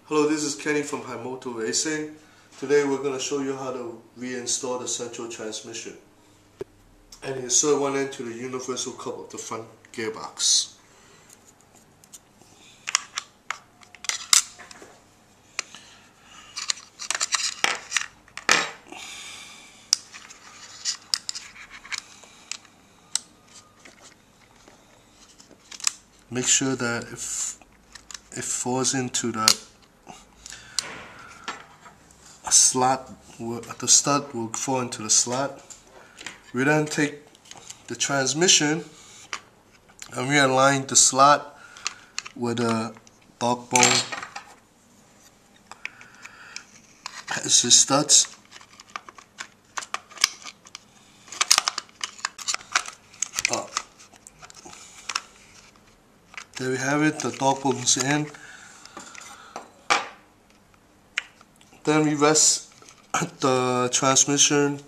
Hello, this is Kenny from HIMOTO Racing. Today we're going to show you how to reinstall the central transmission and insert one into the universal cup of the front gearbox. Make sure that if it falls into the slot, the stud will fall into the slot. We then take the transmission and realign the slot with a dog bone as the studs. There we have it, the dog bone's in. Then we rest the transmission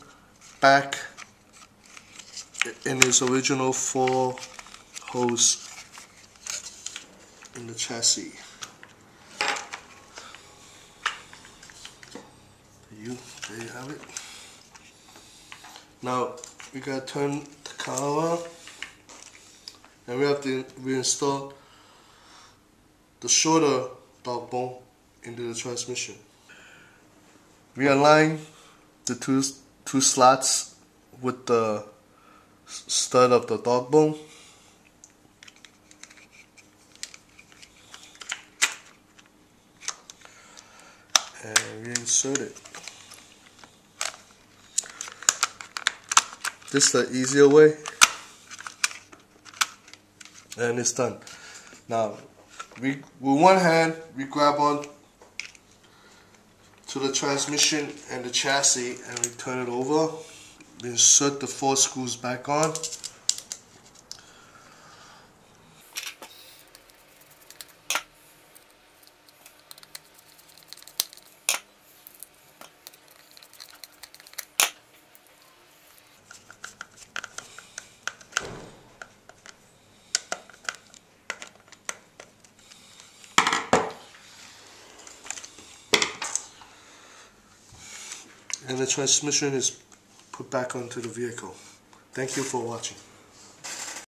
back in its original 4 holes in the chassis. There you have it. Now we gotta turn the car on, and we have to reinstall the shorter dog bone into the transmission. Realign the two slots with the stud of the dog bone. And reinsert it. This is the easier way. And it's done. Now, with one hand, we grab on to the transmission and the chassis and we turn it over. We insert the 4 screws back on. And the transmission is put back onto the vehicle. Thank you for watching.